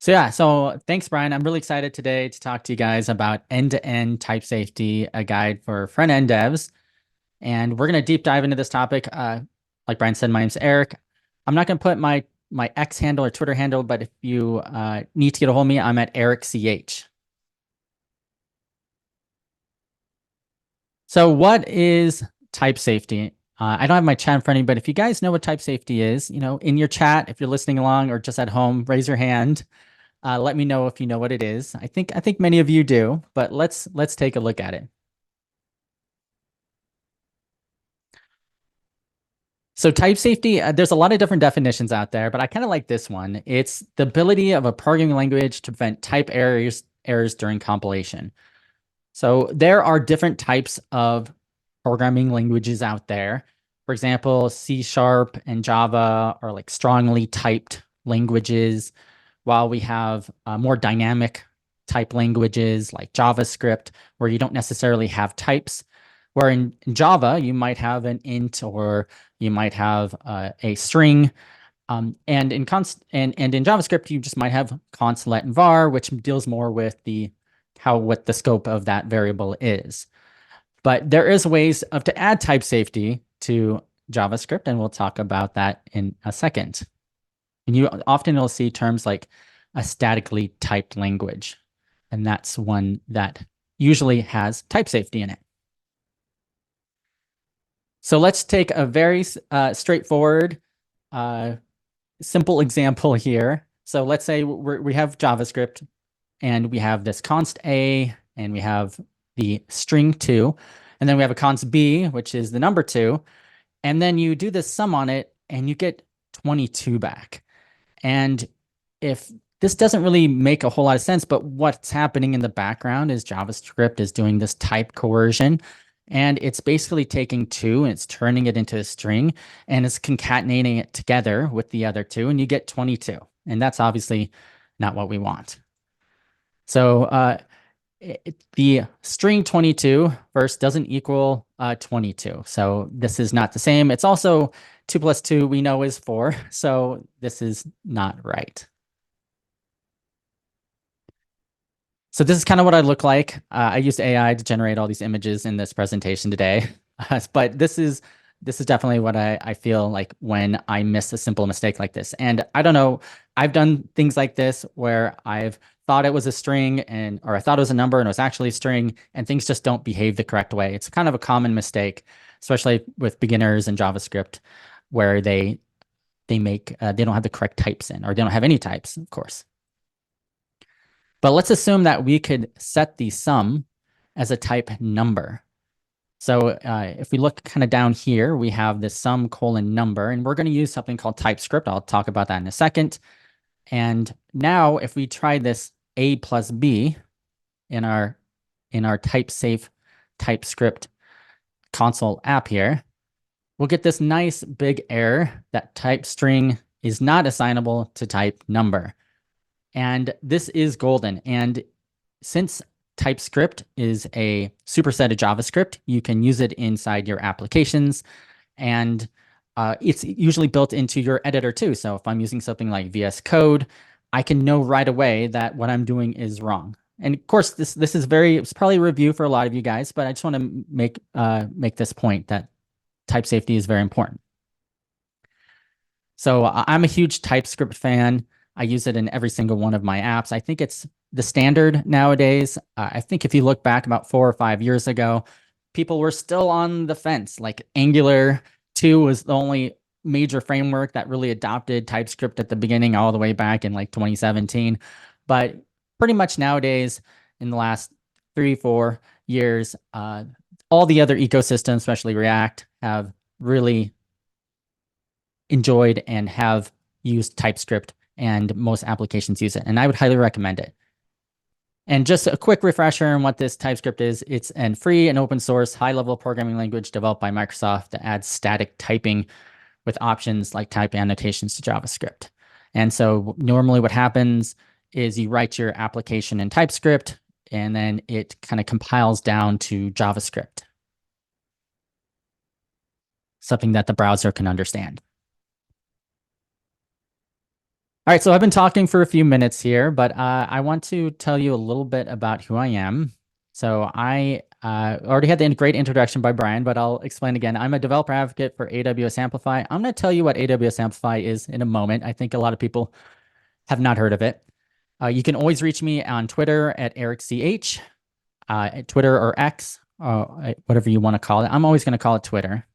So thanks, Brian. I'm really excited today to talk to you guys about end-to-end type safety, a guide for front-end devs. And we're going to deep dive into this topic. Like Brian said, my name's Eric. I'm not going to put my X handle or Twitter handle, but if you need to get a hold of me, I'm at EricCH. So what is type safety? I don't have my chat in front of me, but if you guys know what type safety is, in your chat, if you're listening along or just at home, raise your hand. Let me know if you know what it is. I think many of you do, but let's take a look at it. So type safety, there's a lot of different definitions out there, but I kind of like this one. It's the ability of a programming language to prevent type errors during compilation. So there are different types of programming languages out there. For example, C# and Java are like strongly typed languages, while we have more dynamic type languages like JavaScript, where you don't necessarily have types. Where in Java, you might have an int or you might have a string. And in JavaScript, you just might have const, let, and var, which deals more with what the scope of that variable is. But there is ways to add type safety to JavaScript, and we'll talk about that in a second. And you often will see terms like a statically typed language, and that's one that usually has type safety in it. So let's take a very straightforward, simple example here. So let's say we have JavaScript, and we have this const A, and we have the string 2, and then we have a const B, which is the number 2, and then you do this sum on it, and you get 22 back. And if this doesn't really make a whole lot of sense, but what's happening in the background is JavaScript is doing this type coercion, and it's basically taking 2 and it's turning it into a string, and it's concatenating it together with the other 2, and you get 22. And that's obviously not what we want. So the string 22 first doesn't equal 22. So this is not the same. It's also 2 plus 2 we know is 4. So this is not right. So this is kind of what I look like. I used AI to generate all these images in this presentation today. But this is definitely what I feel like when I miss a simple mistake like this. And I don't know, I've done things like this where I've thought it was a string or I thought it was a number and it was actually a string, and things just don't behave the correct way. It's kind of a common mistake, especially with beginners in JavaScript, where they don't have the correct types in, or they don't have any types, of course. But let's assume that we could set the sum as a type number. So if we look kind of down here, we have the sum colon number, and we're going to use something called TypeScript. I'll talk about that in a second. And now if we try this A plus B in our type safe TypeScript console app here, we'll get this nice big error that type string is not assignable to type number. And this is golden. And since TypeScript is a superset of JavaScript, you can use it inside your applications. And it's usually built into your editor too. So if I'm using something like VS Code, I can know right away that what I'm doing is wrong. And of course, this is it's probably a review for a lot of you guys, but I just want to make this point that type safety is very important. So I'm a huge TypeScript fan. I use it in every single one of my apps. I think it's the standard nowadays. I think if you look back about 4 or 5 years ago, people were still on the fence. Like Angular 2 was the only major framework that really adopted TypeScript at the beginning, all the way back in like 2017. But pretty much nowadays, in the last 3-4 years, all the other ecosystems, especially React, have really enjoyed and have used TypeScript, and most applications use it. And I would highly recommend it. And just a quick refresher on what this TypeScript is. It's a free and open source high-level programming language developed by Microsoft that adds static typing with options like type annotations to JavaScript. And so normally what happens is you write your application in TypeScript, and then it kind of compiles down to JavaScript, something that the browser can understand. All right, so I've been talking for a few minutes here, but I want to tell you a little bit about who I am. So I already had the great introduction by Brian, but I'll explain again. I'm a developer advocate for AWS Amplify. I'm going to tell you what AWS Amplify is in a moment. I think a lot of people have not heard of it. You can always reach me on Twitter at ErikCH, at Twitter or X, whatever you want to call it. I'm always going to call it Twitter.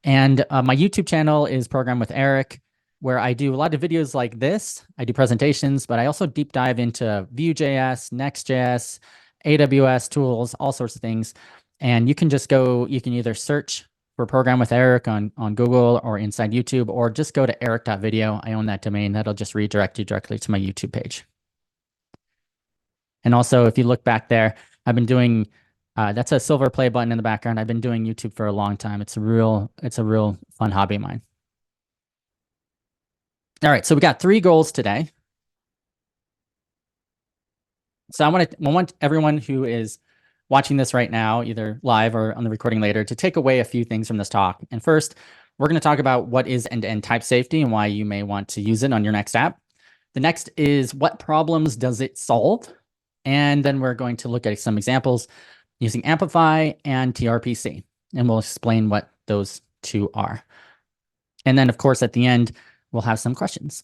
And my YouTube channel is Program with Erik, where I do a lot of videos like this. I do presentations, but I also deep dive into Vue.js, Next.js, AWS tools, all sorts of things. And you can just go, you can either search for Program with Erik on Google or inside YouTube, or just go to erik.video. I own that domain. That'll just redirect you directly to my YouTube page. And also, if you look back there, I've been doing that's a silver play button in the background. I've been doing YouTube for a long time. It's a real fun hobby of mine. All right, so we got 3 goals today. So I want everyone who is watching this right now, either live or on the recording later, to take away a few things from this talk. And first, we're going to talk about what is end-to-end type safety and why you may want to use it on your next app. The next is what problems does it solve? And then we're going to look at some examples using Amplify and TRPC, and we'll explain what those two are. And then, of course, at the end, we'll have some questions.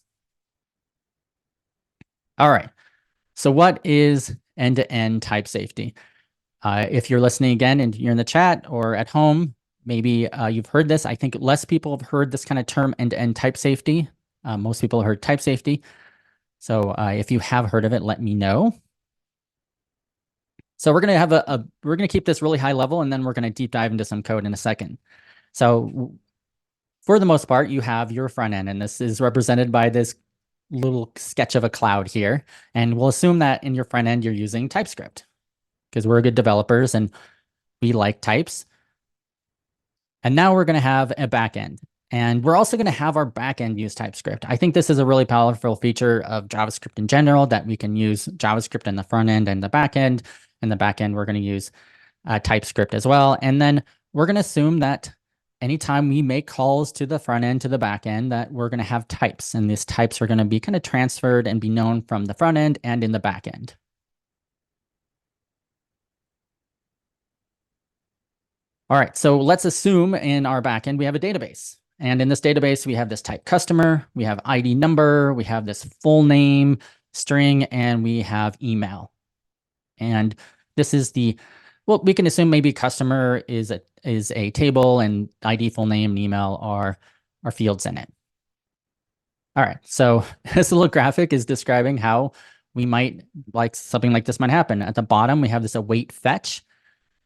All right. So what is end-to-end type safety? If you're listening again and you're in the chat or at home, maybe you've heard this. I think less people have heard this kind of term, end-to-end type safety. Most people have heard type safety. So if you have heard of it, let me know. So we're going to have we're going to keep this really high level, and then we're going to deep dive into some code in a second. So for the most part, you have your front end, and this is represented by this little sketch of a cloud here. And we'll assume that in your front end, you're using TypeScript because we're good developers and we like types. And now we're going to have a backend. And we're also going to have our backend use TypeScript. I think this is a really powerful feature of JavaScript in general, that we can use JavaScript in the front end and the back end. In the back end, we're going to use TypeScript as well. And then we're going to assume that anytime we make calls to the front end, to the back end, that we're going to have types. And these types are going to be kind of transferred and be known from the front end and in the back end. All right, so let's assume in our backend we have a database. And in this database, we have this type customer, we have ID number, we have this full name string, and we have email. And this is well, we can assume maybe customer is a table, and ID, full name, and email are fields in it. All right, so this little graphic is describing how we might, like something like this might happen. At the bottom, we have this await fetch,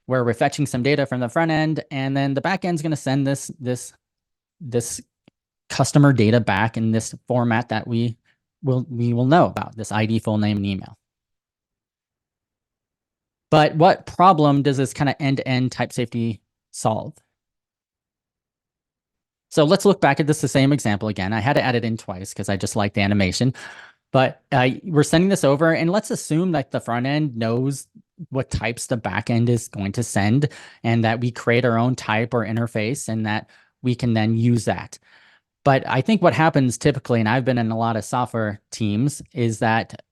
where we're fetching some data from the front end, and then the back end is going to send this customer data back in this format that we will know about, this ID, full name, and email. But what problem does this kind of end-to-end type safety solve? So let's look back at the same example again. I had to add it in twice because I just like the animation. But we're sending this over, and let's assume that the front end knows what types the back end is going to send, and that we create our own type or interface, and that we can then use that. But I think what happens typically, and I've been in a lot of software teams, is that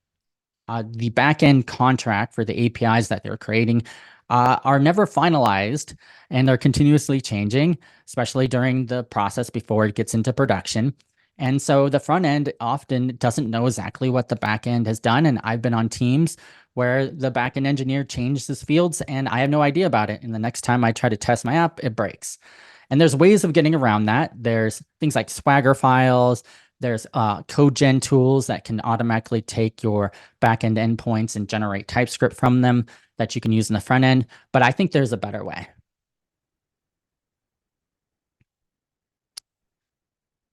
the backend contract for the APIs that they're creating are never finalized, and they're continuously changing, especially during the process before it gets into production. And so the front end often doesn't know exactly what the back end has done. And I've been on teams where the backend engineer changed his fields and I have no idea about it. And the next time I try to test my app, it breaks. And there's ways of getting around that. There's things like Swagger files. There's code gen tools that can automatically take your backend endpoints and generate TypeScript from them that you can use in the front end. But I think there's a better way.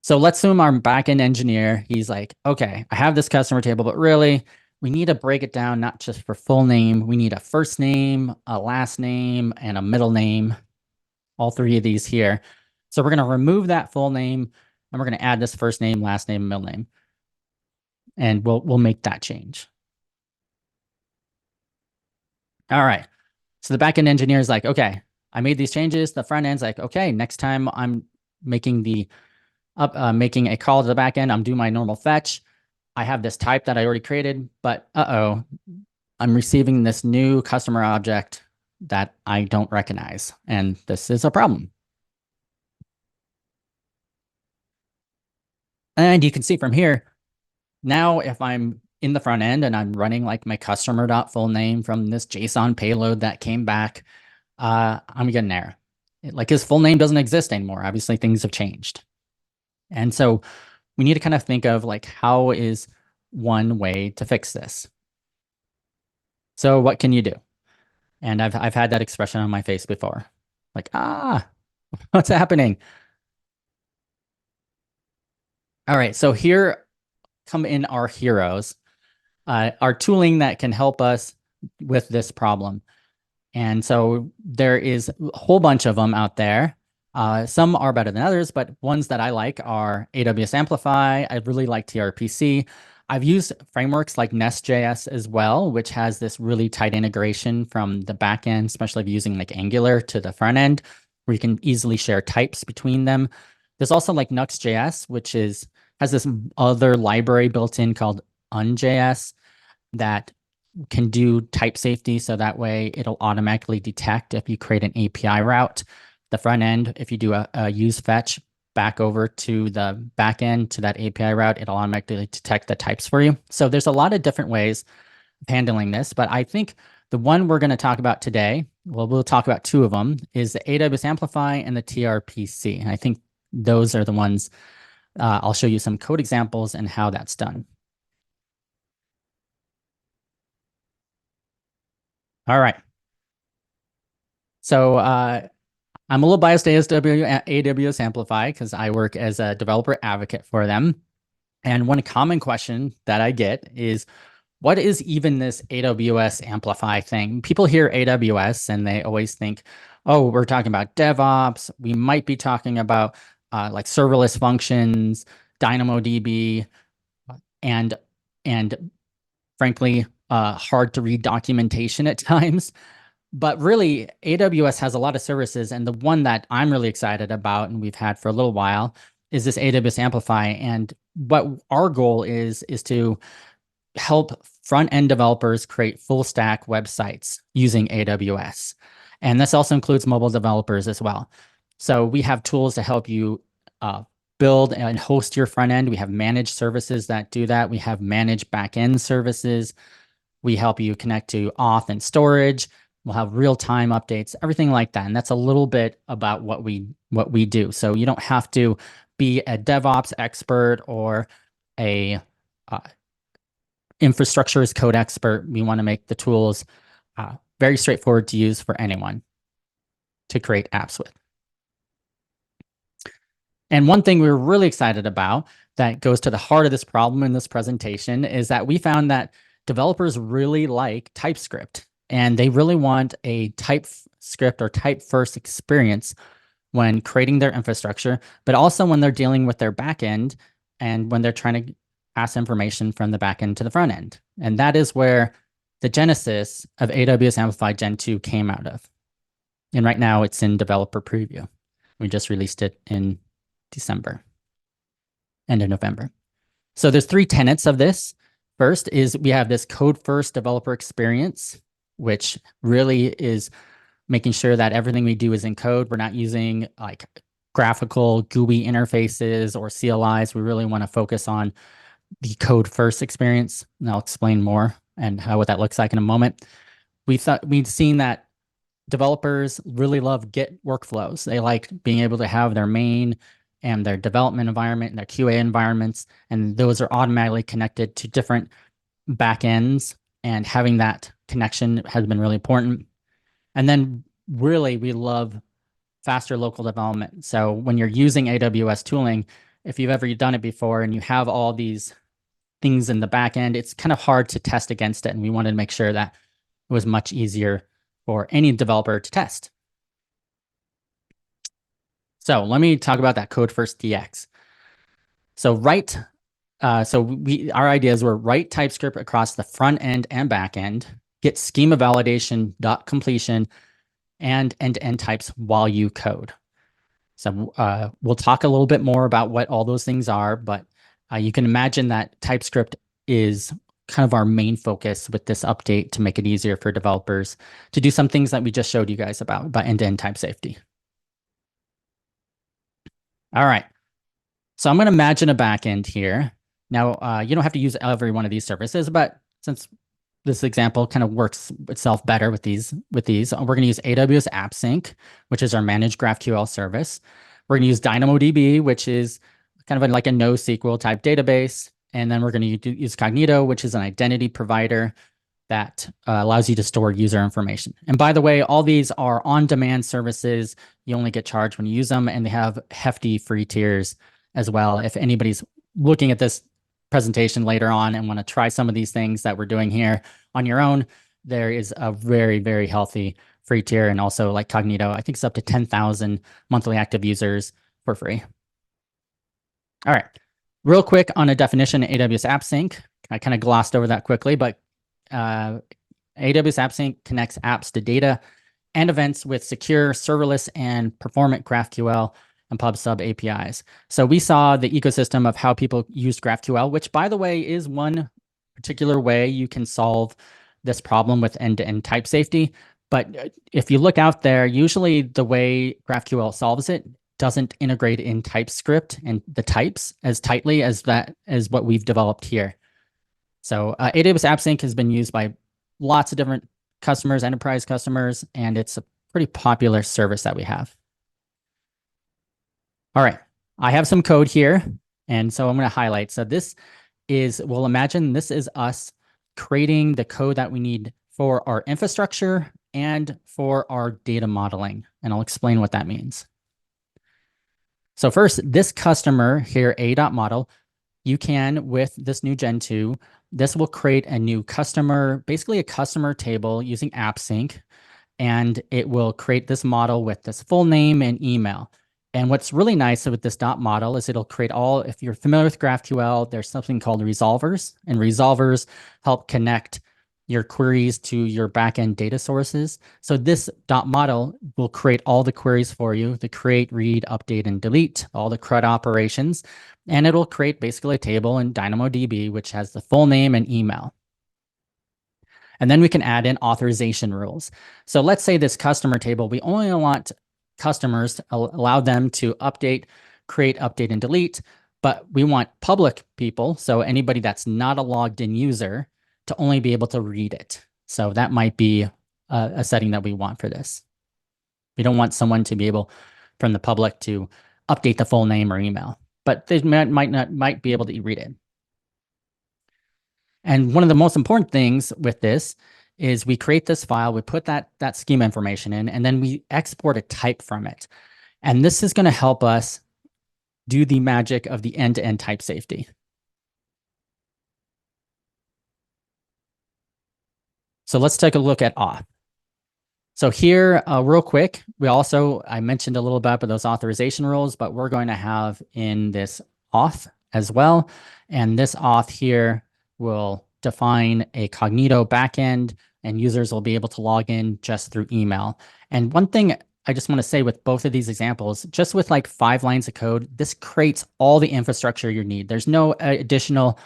So let's assume our backend engineer, he's like, okay, I have this customer table, but really we need to break it down, not just for full name. We need a first name, a last name, and a middle name, all 3 of these here. So we're going to remove that full name, and we're going to add this first name, last name, middle name. And we'll make that change. All right. So the backend engineer is like, okay, I made these changes. The front end's like, okay, next time I'm making making a call to the backend, I'm doing my normal fetch. I have this type that I already created, but I'm receiving this new customer object that I don't recognize, and this is a problem. And you can see from here, now if I'm in the front end and I'm running like my customer.fullname from this JSON payload that came back, I'm getting an error. Like his full name doesn't exist anymore. Obviously, things have changed. And so we need to kind of think of like, how is one way to fix this? So what can you do? And I've had that expression on my face before. Like, what's happening? All right, so here come in our heroes, our tooling that can help us with this problem. And so there is a whole bunch of them out there. Some are better than others, but ones that I like are AWS Amplify. I really like TRPC. I've used frameworks like Nest.js as well, which has this really tight integration from the back end, especially if you're using like Angular to the front end, where you can easily share types between them. There's also like Nux.js, which has this other library built in called un.js that can do type safety. So that way it'll automatically detect if you create an API route. The front end, if you do a use fetch back over to the back end to that API route, it'll automatically detect the types for you. So there's a lot of different ways of handling this, but I think the one we're going to talk about today, well, we'll talk about two of them, is the AWS Amplify and the TRPC. And I think those are the ones. I'll show you some code examples and how that's done. All right. So I'm a little biased to AWS Amplify because I work as a developer advocate for them. And one common question that I get is, what is even this AWS Amplify thing? People hear AWS and they always think, oh, we're talking about DevOps. We might be talking about like serverless functions, DynamoDB, and frankly, hard to read documentation at times. But really, AWS has a lot of services, and the one that I'm really excited about, and we've had for a little while, is this AWS Amplify. And what our goal is to help front-end developers create full-stack websites using AWS. And this also includes mobile developers as well. So we have tools to help you build and host your front end. We have managed services that do that. We have managed back-end services. We help you connect to auth and storage. We'll have real-time updates, everything like that. And that's a little bit about what we do. So you don't have to be a DevOps expert or a infrastructure as code expert. We want to make the tools very straightforward to use for anyone to create apps with. And one thing we were really excited about that goes to the heart of this problem in this presentation is that we found that developers really like TypeScript, and they really want a TypeScript or type first experience when creating their infrastructure, but also when they're dealing with their backend and when they're trying to pass information from the backend to the front end. And that is where the genesis of AWS Amplify Gen 2 came out of. And right now it's in developer preview. We just released it in December, end of November. So there's three tenets of this. First is we have this code first developer experience, which really is making sure that everything we do is in code. We're not using like graphical GUI interfaces or CLIs. We really want to focus on the code first experience. And I'll explain more and what that looks like in a moment. We've seen that developers really love Git workflows. They like being able to have their main and their development environment and their QA environments, and those are automatically connected to different backends, and having that connection has been really important. And then really, we love faster local development. So when you're using AWS tooling, if you've ever done it before and you have all these things in the backend, it's kind of hard to test against it. And we wanted to make sure that it was much easier for any developer to test. So let me talk about that code first DX. So our ideas were write TypeScript across the front end and back end, get schema validation, dot completion, and end-to-end types while you code. So we'll talk a little bit more about what all those things are, but you can imagine that TypeScript is kind of our main focus with this update to make it easier for developers to do some things that we just showed you guys about end-to-end type safety. All right. So I'm going to imagine a backend here. Now, you don't have to use every one of these services, but since this example kind of works itself better with these, we're going to use AWS AppSync, which is our managed GraphQL service. We're going to use DynamoDB, which is kind of like a NoSQL type database. And then we're going to use Cognito, which is an identity provider that allows you to store user information. And by the way, all these are on-demand services. You only get charged when you use them, and they have hefty free tiers as well. If anybody's looking at this presentation later on and want to try some of these things that we're doing here on your own, there is a very, very healthy free tier. And also like Cognito, I think it's up to 10,000 monthly active users for free. All right, real quick on a definition of AWS AppSync. I kind of glossed over that quickly, but AWS AppSync connects apps to data and events with secure, serverless, and performant GraphQL and PubSub APIs. So we saw the ecosystem of how people use GraphQL, which, by the way, is one particular way you can solve this problem with end-to-end type safety. But if you look out there, usually the way GraphQL solves it doesn't integrate in TypeScript and the types as tightly as what we've developed here. So AWS AppSync has been used by lots of different customers, enterprise customers, and it's a pretty popular service that we have. All right, I have some code here, and so I'm going to highlight. So this is, we'll imagine this is us creating the code that we need for our infrastructure and for our data modeling, and I'll explain what that means. So first, this customer here, a.model, you can, with this new Gen 2, this will create a new customer, basically a customer table using AppSync, and it will create this model with this full name and email. And what's really nice with this dot model is it'll create all, if you're familiar with GraphQL, there's something called resolvers, and resolvers help connect your queries to your backend data sources. So this dot model will create all the queries for you, the create, read, update, and delete, all the CRUD operations. And it'll create basically a table in DynamoDB, which has the full name and email. And then we can add in authorization rules. So let's say this customer table, we only want customers to allow them to update, create, update, and delete, but we want public people, so anybody that's not a logged in user, to only be able to read it. So that might be a setting that we want for this. We don't want someone to be able, from the public, to update the full name or email, but they might be able to read it. And one of the most important things with this is we create this file, we put that schema information in, and then we export a type from it. And this is going to help us do the magic of the end-to-end type safety. So let's take a look at auth. So here, real quick, I mentioned a little bit about those authorization rules, but we're going to have in this auth as well. And this auth here will define a Cognito backend, and users will be able to log in just through email. And one thing I just want to say with both of these examples, just with like 5 lines of code, this creates all the infrastructure you need. There's no additional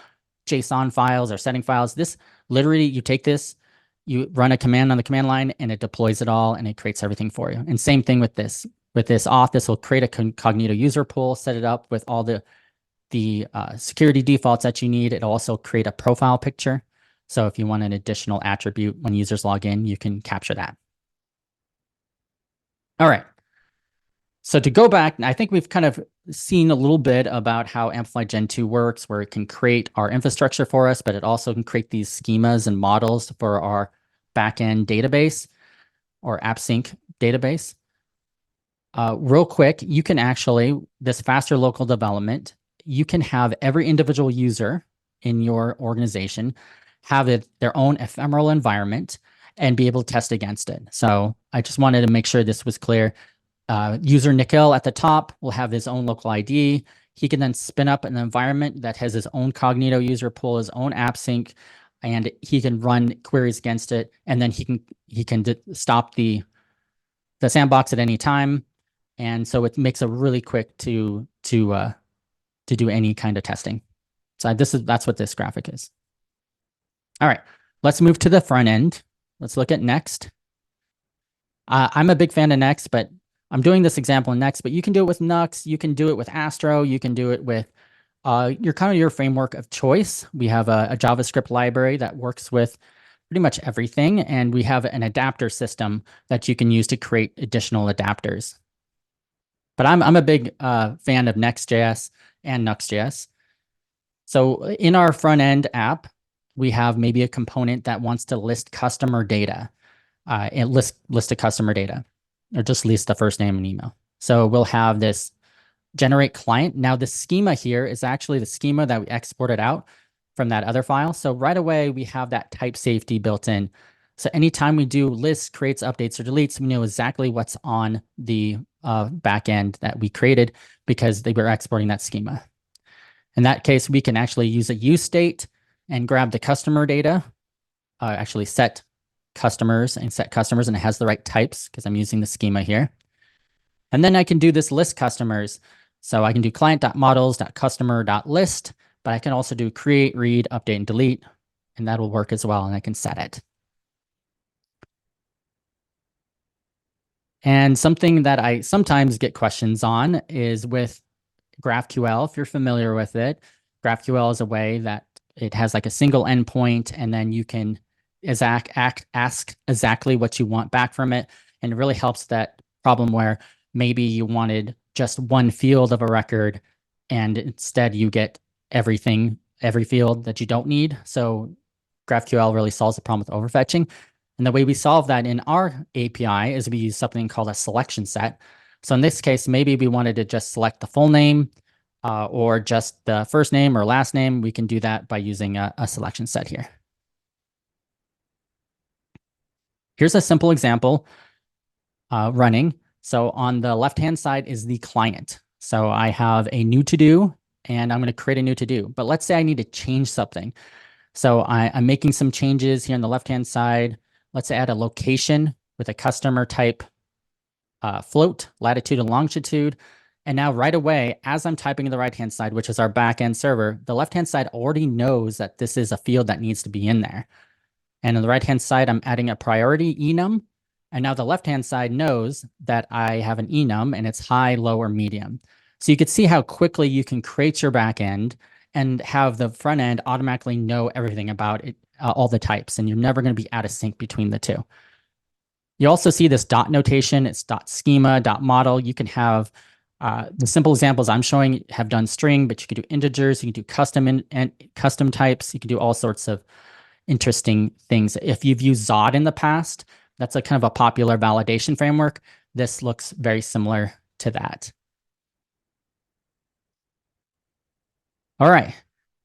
JSON files or setting files. This literally, you take this, you run a command on the command line, and it deploys it all, and it creates everything for you. And same thing with this. With this auth, this will create a Cognito user pool, set it up with all the security defaults that you need. It'll also create a profile picture. So if you want an additional attribute when users log in, you can capture that. All right. So to go back, I think we've kind of seen a little bit about how Amplified Gen 2 works, where it can create our infrastructure for us, but it also can create these schemas and models for our backend database or AppSync database. Real quick, you can actually, this faster local development, you can have every individual user in your organization have their own ephemeral environment and be able to test against it. So I just wanted to make sure this was clear. User Nikhil at the top will have his own local ID. He can then spin up an environment that has his own Cognito user pool, his own AppSync, and he can run queries against it. And then he can stop the sandbox at any time. And so it makes it really quick to do any kind of testing. So that's what this graphic is. All right, let's move to the front end. Let's look at Next. I'm a big fan of Next, but I'm doing this example in Next, but you can do it with Nux, you can do it with Astro, you can do it with your framework of choice. We have a JavaScript library that works with pretty much everything, and we have an adapter system that you can use to create additional adapters. But I'm a big fan of Next.js and Nux.js. So in our front end app, we have maybe a component that wants to list customer data, and list the customer data, or just list the first name and email. So we'll have this generate client. Now the schema here is actually the schema that we exported out from that other file. So right away, we have that type safety built in. So anytime we do lists, creates, updates, or deletes, we know exactly what's on the backend that we created because they were exporting that schema. In that case, we can actually use a use state and grab the customer data, actually set customers, and it has the right types because I'm using the schema here. And then I can do this list customers. So I can do client.models.customer.list, but I can also do create, read, update, and delete, and that'll work as well, and I can set it. And something that I sometimes get questions on is with GraphQL. If you're familiar with it, GraphQL is a way that it has like a single endpoint, and then you can ask exactly what you want back from it. And it really helps that problem where maybe you wanted just one field of a record, and instead you get everything, every field that you don't need. So GraphQL really solves the problem with overfetching. And the way we solve that in our API is we use something called a selection set. So in this case, maybe we wanted to just select the full name or just the first name or last name. We can do that by using a selection set here. Here's a simple example running. So on the left-hand side is the client. So I have a new to-do, and I'm going to create a new to-do. But let's say I need to change something. So I'm making some changes here on the left-hand side. Let's add a location with a customer type float, latitude and longitude. And now right away, as I'm typing in the right-hand side, which is our backend server, the left-hand side already knows that this is a field that needs to be in there. And on the right-hand side, I'm adding a priority enum. And now the left-hand side knows that I have an enum and it's high, low, or medium. So you can see how quickly you can create your backend and have the front end automatically know everything about it, all the types, and you're never going to be out of sync between the two. You also see this dot notation. It's dot schema, dot model. You can have the simple examples I'm showing have done string, but you can do integers, you can do custom custom types, you can do all sorts of interesting things. If you've used Zod in the past, that's a kind of a popular validation framework. This looks very similar to that. All right,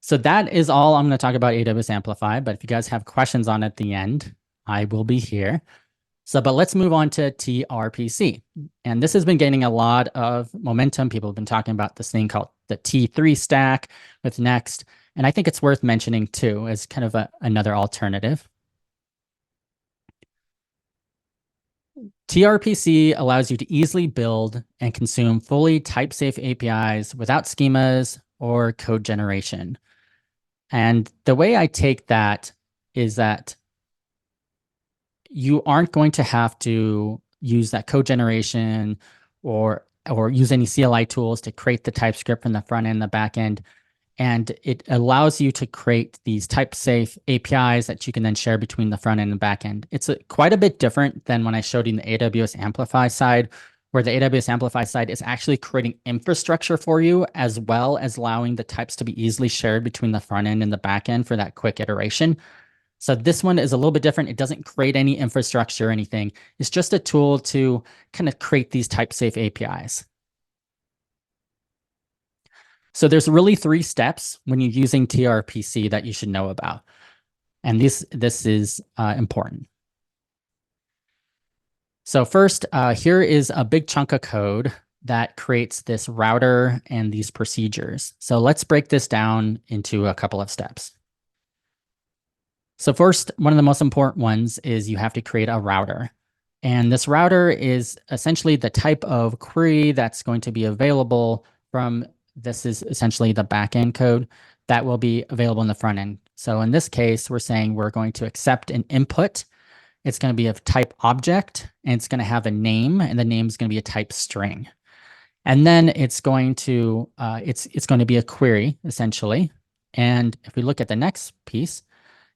so that is all I'm going to talk about AWS Amplify, but if you guys have questions on it at the end, I will be here. So, but let's move on to TRPC. And this has been gaining a lot of momentum. People have been talking about this thing called the T3 stack with Next. And I think it's worth mentioning too as kind of another alternative. TRPC allows you to easily build and consume fully type-safe APIs without schemas or code generation. And the way I take that is that you aren't going to have to use that code generation or use any CLI tools to create the TypeScript from the front end and the back end. And it allows you to create these type-safe APIs that you can then share between the front end and back end. It's quite a bit different than when I showed you the AWS Amplify side, where the AWS Amplify side is actually creating infrastructure for you, as well as allowing the types to be easily shared between the front end and the back end for that quick iteration. So this one is a little bit different. It doesn't create any infrastructure or anything. It's just a tool to kind of create these type-safe APIs. So there's really 3 steps when you're using TRPC that you should know about. And this is important. So first, here is a big chunk of code that creates this router and these procedures. So let's break this down into a couple of steps. So first, one of the most important ones is you have to create a router. And this router is essentially the type of query that's going to be available from, this is essentially the backend code that will be available in the front end. So in this case, we're saying we're going to accept an input. It's going to be of type object, and it's going to have a name, and the name is going to be a type string. And then it's going to be a query essentially. And if we look at the next piece,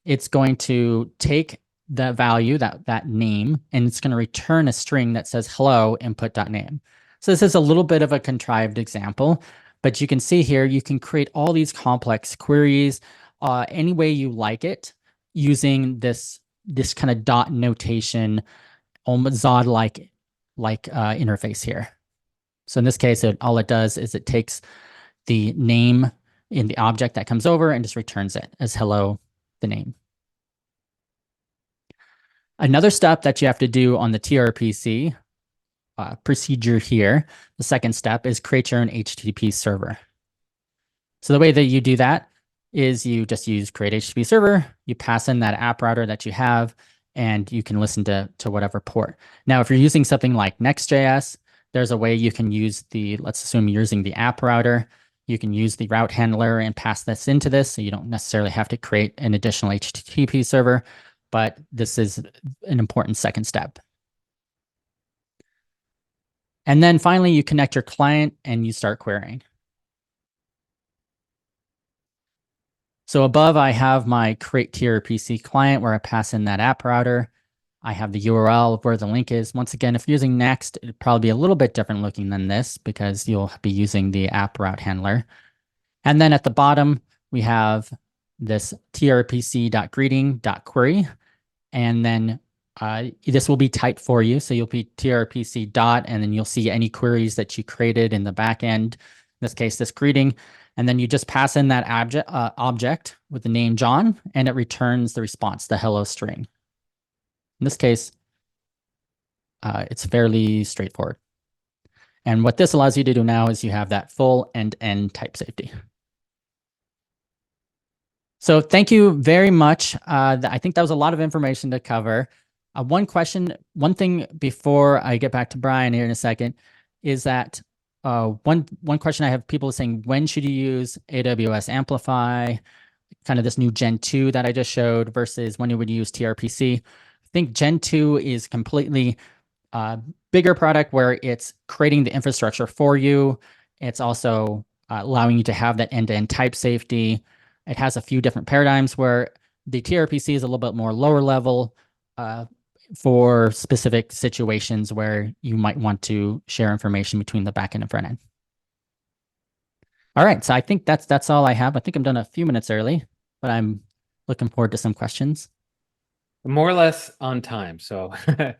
it's going to take the value, that name, and it's going to return a string that says hello input.name. So this is a little bit of a contrived example, but you can see here you can create all these complex queries any way you like it using this kind of dot notation, almost Zod-like interface here. So in this case, all it does is it takes the name in the object that comes over and just returns it as hello, the name. Another step that you have to do on the TRPC procedure here, the second step, is create your own HTTP server. So the way that you do that is you just use create HTTP server, you pass in that app router that you have, and you can listen to whatever port. Now, if you're using something like Next.js, there's a way you can use let's assume you're using the app router, you can use the route handler and pass this into this, so you don't necessarily have to create an additional HTTP server, but this is an important second step. And then finally, you connect your client and you start querying. So above, I have my create TRPC client where I pass in that app router. I have the URL of where the link is. Once again, if you're using Next, it'd probably be a little bit different looking than this because you'll be using the app route handler. And then at the bottom, we have this trpc.greeting.query. And then this will be typed for you. So you'll be trpc dot, and then you'll see any queries that you created in the backend. In this case, this greeting. And then you just pass in that object with the name John, and it returns the response, the hello string. In this case, it's fairly straightforward. And what this allows you to do now is you have that full end-to-end type safety. So thank you very much. I think that was a lot of information to cover. One thing before I get back to Brian here in a second is that one question I have, people saying, when should you use AWS Amplify, kind of this new Gen 2 that I just showed versus when you would use TRPC. I think Gen 2 is completely bigger product where it's creating the infrastructure for you. It's also allowing you to have that end-to-end type safety. It has a few different paradigms where the TRPC is a little bit more lower level for specific situations where you might want to share information between the backend and front end. All right, so I think that's all I have. I think I'm done a few minutes early, but I'm looking forward to some questions. More or less on time, so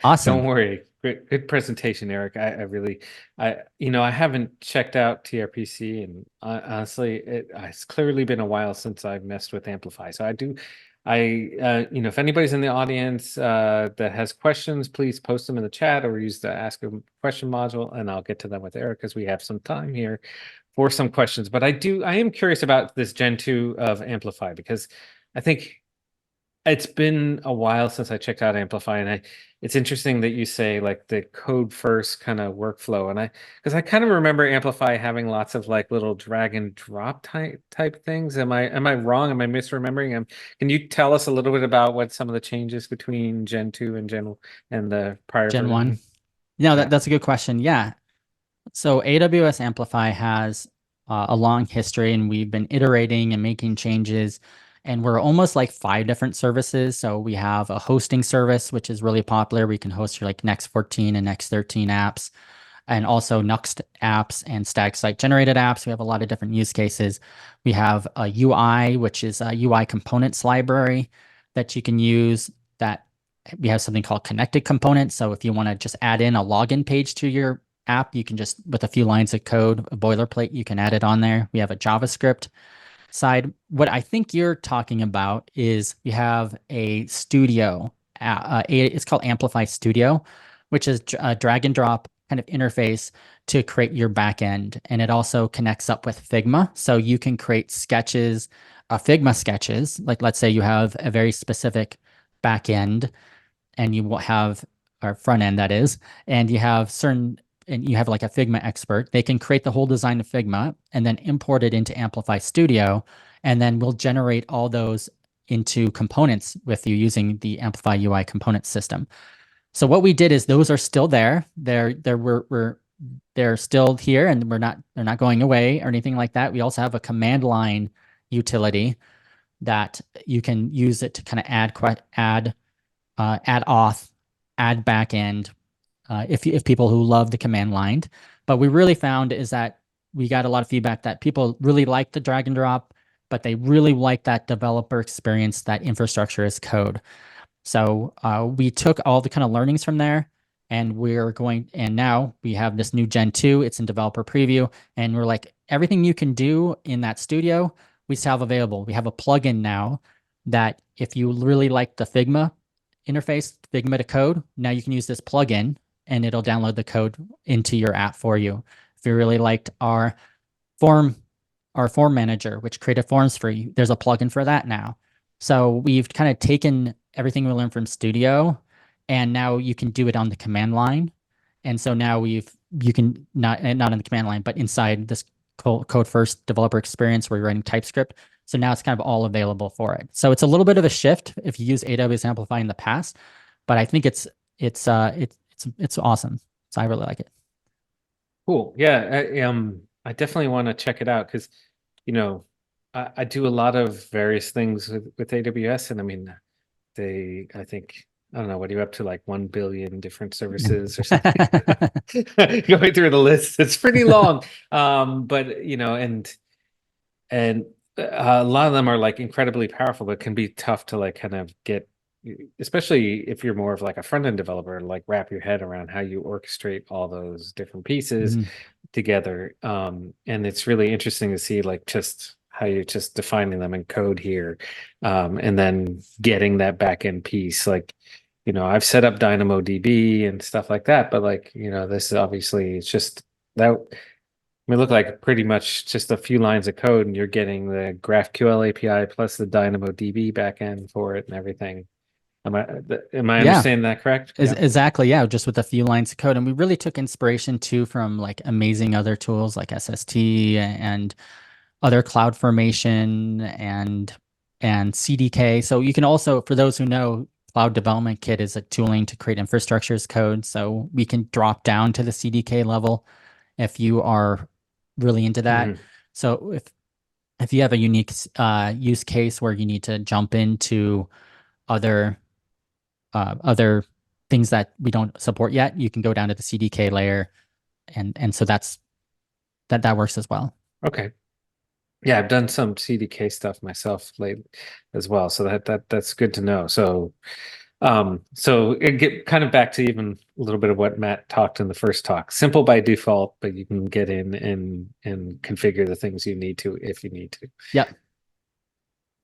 awesome. Don't worry. Good presentation, Erik. I haven't checked out TRPC, and honestly, it's clearly been a while since I've messed with Amplify. So if anybody's in the audience that has questions, please post them in the chat or use the Ask a Question module, and I'll get to them with Erik because we have some time here for some questions. But I am curious about this Gen 2 of Amplify because I think it's been a while since I checked out Amplify, and it's interesting that you say like the code first kind of workflow, and because I kind of remember Amplify having lots of like little drag and drop type things. Am I wrong? Am I misremembering? Can you tell us a little bit about what some of the changes between Gen 2 and the prior Gen version? 1? No, that's a good question. Yeah. So AWS Amplify has a long history, and we've been iterating and making changes. And we're almost like 5 different services. So we have a hosting service, which is really popular. We can host your like Next 14 and Next 13 apps, and also Nuxt apps and static site generated apps. We have a lot of different use cases. We have a UI, which is a UI components library that you can use. That we have something called connected components. So if you want to just add in a login page to your app, you can just, with a few lines of code, a boilerplate, you can add it on there. We have a JavaScript side. What I think you're talking about is you have a studio. It's called Amplify Studio, which is a drag and drop kind of interface to create your backend. And it also connects up with Figma. So you can create sketches, Figma sketches. Like let's say you have a very specific backend and you will have, or front end that is, and you have like a Figma expert. They can create the whole design of Figma and then import it into Amplify Studio. And then we'll generate all those into components with you using the Amplify UI component system. So what we did is those are still there. They're still here, and they're not going away or anything like that. We also have a command line utility that you can use it to kind of add auth, add backend, if people who love the command line. But we really found is that we got a lot of feedback that people really like the drag and drop, but they really like that developer experience, that infrastructure as code. So we took all the kind of learnings from there, and now we have this new Gen 2. It's in developer preview, and we're like, everything you can do in that studio, we still have available. We have a plugin now that if you really like the Figma interface, Figma to code, now you can use this plugin and it'll download the code into your app for you. If you really liked our form manager, which created forms for you, there's a plugin for that now. So we've kind of taken everything we learned from Studio, and now you can do it on the command line. And so now you can not on the command line, but inside this code first developer experience where you're writing TypeScript. So now it's kind of all available for it. So it's a little bit of a shift if you use AWS Amplify in the past, but I think it's awesome. So I really like it. Cool. Yeah, I definitely want to check it out because, I do a lot of various things with AWS, and I mean, I think, I don't know, what are you up to, like 1 billion different services or something? Going through the list, it's pretty long. But and a lot of them are like incredibly powerful, but can be tough to like kind of get, especially if you're more of like a front-end developer, like wrap your head around how you orchestrate all those different pieces together. And it's really interesting to see like just how you're just defining them in code here, and then getting that backend piece. Like, I've set up DynamoDB and stuff like that, but like, this is obviously, it's just that may look like pretty much just a few lines of code, and you're getting the GraphQL API plus the DynamoDB backend for it and everything. Am I Yeah, understanding that correct? Yeah. exactly. Yeah, just with a few lines of code. And we really took inspiration too from like amazing other tools like SST and other cloud formation and CDK. So you can also, for those who know, Cloud Development Kit is a tooling to create infrastructure as code. So we can drop down to the CDK level if you are really into that. So if you have a unique use case where you need to jump into other things that we don't support yet, you can go down to the CDK layer, and so that works as well. Okay. Yeah, I've done some CDK stuff myself lately as well, so that's good to know. So it get kind of back to even a little bit of what Matt talked in the first talk. Simple by default, but you can get in and configure the things you need to if you need to. Yep.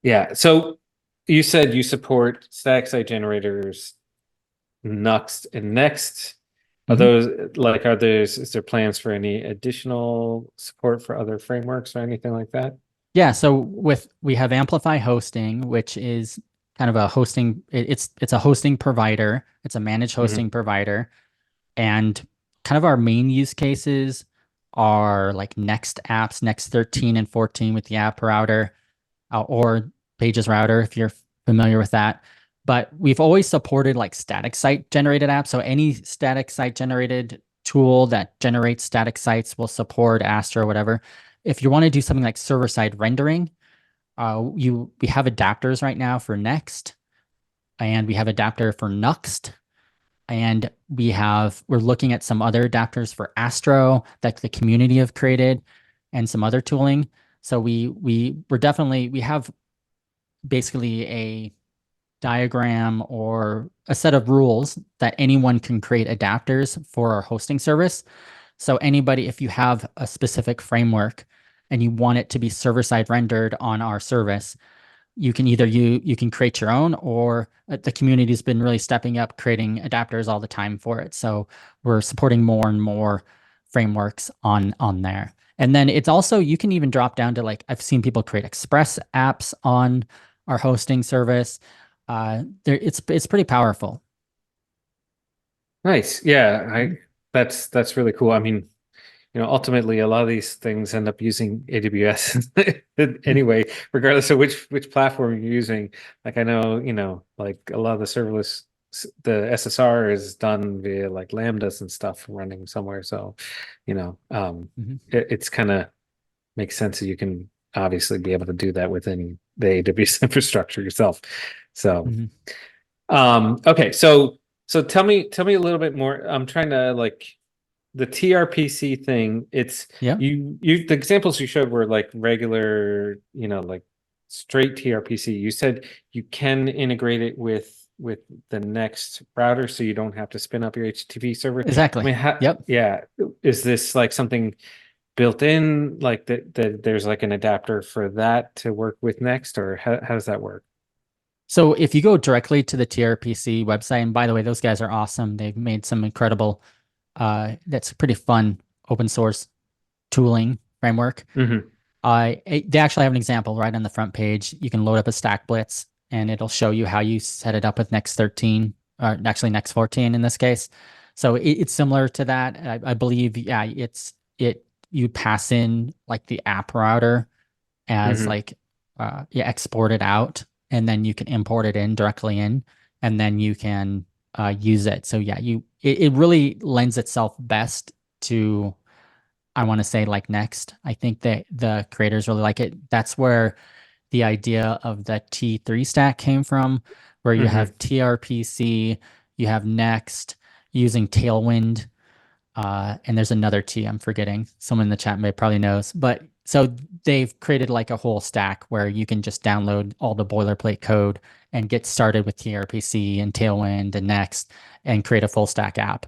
Yeah. So you said you support static site generators, Nuxt and Next. Are is there plans for any additional support for other frameworks or anything like that? Yeah, so we have Amplify Hosting, which is kind of a hosting, it's a hosting provider. It's a managed hosting provider. And kind of our main use cases are like Next apps, Next 13 and 14 with the app router, or Pages router, if you're familiar with that. But we've always supported like static site generated apps. So any static site generated tool that generates static sites will support Astra or whatever. If you want to do something like server-side rendering, we have adapters right now for Next, and we have adapter for Nuxt, and we're looking at some other adapters for Astro that the community have created, and some other tooling. So we have basically a diagram or a set of rules that anyone can create adapters for our hosting service. So anybody, if you have a specific framework and you want it to be server-side rendered on our service, you can you can create your own, or the community's been really stepping up creating adapters all the time for it. So we're supporting more and more frameworks on there. And then it's also, you can even drop down to like, I've seen people create Express apps on our hosting service. It's pretty powerful. Nice. Yeah, that's really cool. I mean, ultimately a lot of these things end up using AWS anyway, regardless of which platform you're using. Like I know, like a lot of the serverless, the SSR is done via like Lambdas and stuff running somewhere. So, Mhm. it's kind of makes sense that you can obviously be able to do that within the AWS infrastructure yourself. So, Mhm. okay, so tell me a little bit more. I'm trying to like the TRPC thing. It's Yeah, you the examples you showed were like regular, like straight TRPC. You said you can integrate it with the next router so you don't have to spin up your HTTP server. I exactly. mean, Yep. yeah, is this like something built in, like that there's like an adapter for that to work with Next, or how does that work? So if you go directly to the TRPC website, and by the way, those guys are awesome. They've made some incredible, that's pretty fun open source tooling framework. Hmm. They actually have an example right on the front page. You can load up a stack blitz and it'll show you how you set it up with Next 13, or actually Next 14 in this case. So it's similar to that. I believe, yeah, you pass in like the app router as Hmm. like you export it out and then you can import it in directly in and then you can use it. So yeah, it really lends itself best to, I want to say, like Next. I think that the creators really like it. That's where the idea of the T3 stack came from, where you Hmm. have TRPC, you have Next using Tailwind, and there's another T I'm forgetting. Someone in the chat may probably knows. But so they've created like a whole stack where you can just download all the boilerplate code and get started with TRPC and Tailwind and Next and create a full stack app.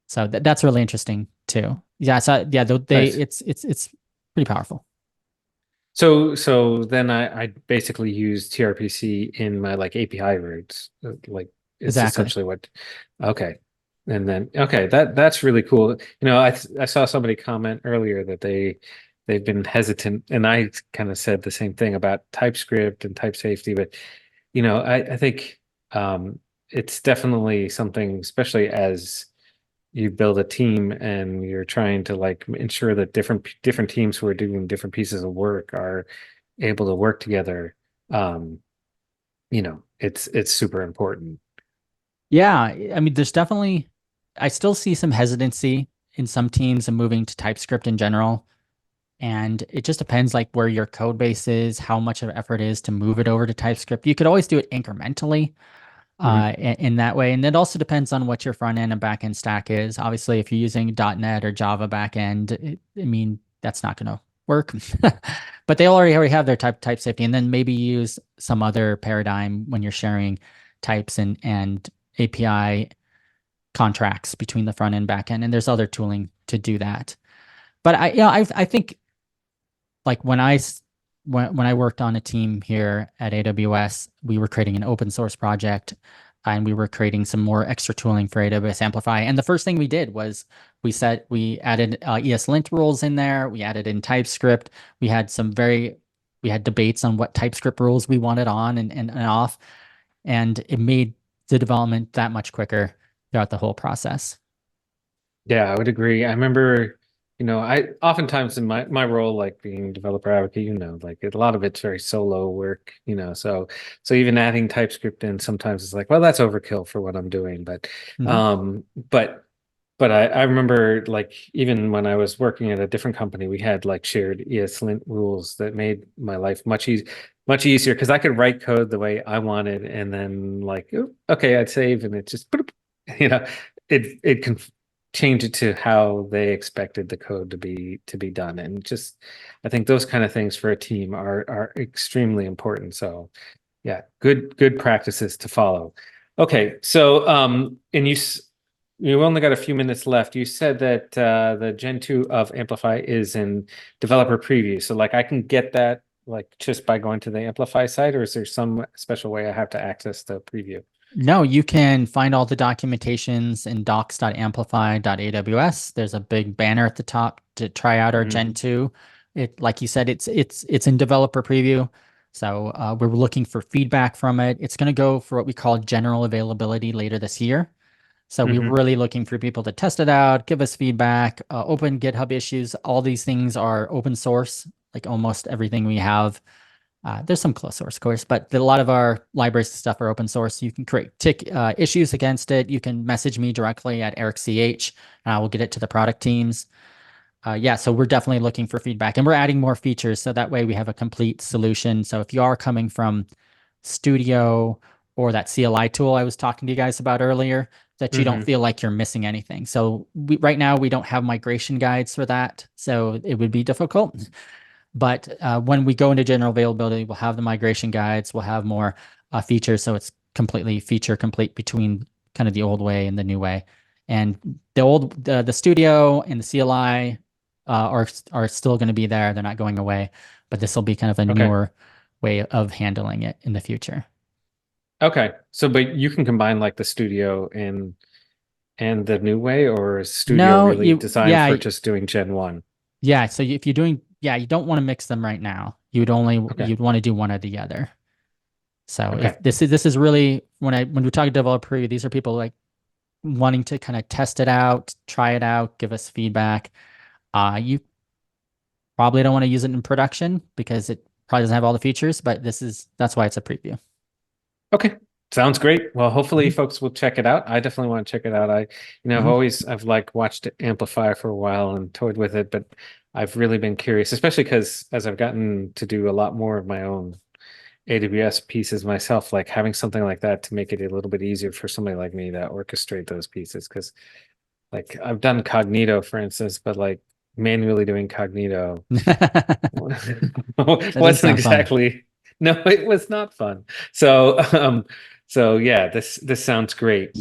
So that's really interesting too. Yeah, so yeah, Nice. it's pretty powerful. So then I basically use TRPC in my like API routes. Like it's Exactly. essentially what, okay. And then okay, that's really cool. I saw somebody comment earlier that they've been hesitant, and I kind of said the same thing about TypeScript and type safety, but I think it's definitely something, especially as you build a team and you're trying to like ensure that different teams who are doing different pieces of work are able to work together. um it's super important. Yeah, I mean, there's definitely, I still see some hesitancy in some teams and moving to TypeScript in general. And it just depends like where your code base is, how much of an effort is to move it over to TypeScript. You could always do it incrementally Mhm. in that way. And it also depends on what your front end and back end stack is. Obviously, if you're using .NET or Java backend, I mean, that's not going to work. But they already have their type safety, and then maybe use some other paradigm when you're sharing types and API contracts between the front end back end. And there's other tooling to do that. But I think like when I worked on a team here at AWS, we were creating an open source project and we were creating some more extra tooling for AWS Amplify. And the first thing we did was we added ESLint rules in there. We added in TypeScript. We had we had debates on what TypeScript rules we wanted on and off. And it made the development that much quicker throughout the whole process. Yeah, I would agree. I remember, I oftentimes in my role, like being developer advocate, like a lot of it's very solo work, so even adding TypeScript in sometimes it's like, well, that's overkill for what I'm doing. But Mhm. um, but but I remember like even when I was working at a different company, we had like shared ESLint rules that made my life much easier because I could write code the way I wanted, and then like, "Oh, okay, I'd save, and it just, you know, it can change it to how they expected the code to be done, and just I think those kind of things for a team are extremely important. So yeah, good practices to follow. Okay, so and you only got a few minutes left. You said that the Gen 2 of Amplify is in developer preview. So like I can get that like just by going to the Amplify site, or is there some special way I have to access the preview? No, you can find all the documentations in docs.amplify.aws. There's a big banner at the top to try out our Mhm. Gen 2. It, like you said, it's in developer preview. So we're looking for feedback from it. It's going to go for what we call general availability later this year. So we're Hmm. really looking for people to test it out, give us feedback, open GitHub issues. All these things are open source, like almost everything we have. There's some closed source, of course, but a lot of our libraries stuff are open source. You can create issues against it. You can message me directly at ErikCH, and I will get it to the product teams. Yeah, so we're definitely looking for feedback, and we're adding more features so that way we have a complete solution. So if you are coming from Studio or that CLI tool I was talking to you guys about earlier, that you don't Hmm. feel like you're missing anything. So right now we don't have migration guides for that, so it would be difficult. But when we go into general availability, we'll have the migration guides, we'll have more features, so it's completely feature complete between kind of the old way and the new way. And the studio and the CLI are still going to be there; they're not going away. But this will be kind of a Okay. newer way of handling it in the future. Okay. So, but you can combine like the studio and the new way, or is studio No, really designed yeah, for just doing Gen 1? yeah. So if you're doing, yeah, you don't want to mix them right now. Okay. You'd want to do one or the other. So if Okay. this is really when we talk developer preview, these are people like wanting to kind of test it out, try it out, give us feedback. You probably don't want to use it in production because it probably doesn't have all the features, but that's why it's a preview. Okay. Sounds great. Well, hopefully Hmm. folks will check it out. I definitely want to check it out. Hmm. I've like watched Amplify for a while and toyed with it, but I've really been curious, especially because as I've gotten to do a lot more of my own AWS pieces myself, like having something like that to make it a little bit easier for somebody like me to orchestrate those pieces. Because like I've done Cognito, for instance, but like manually doing Cognito That doesn't wasn't sound fun. exactly, no, it was not fun. So so yeah, this sounds great.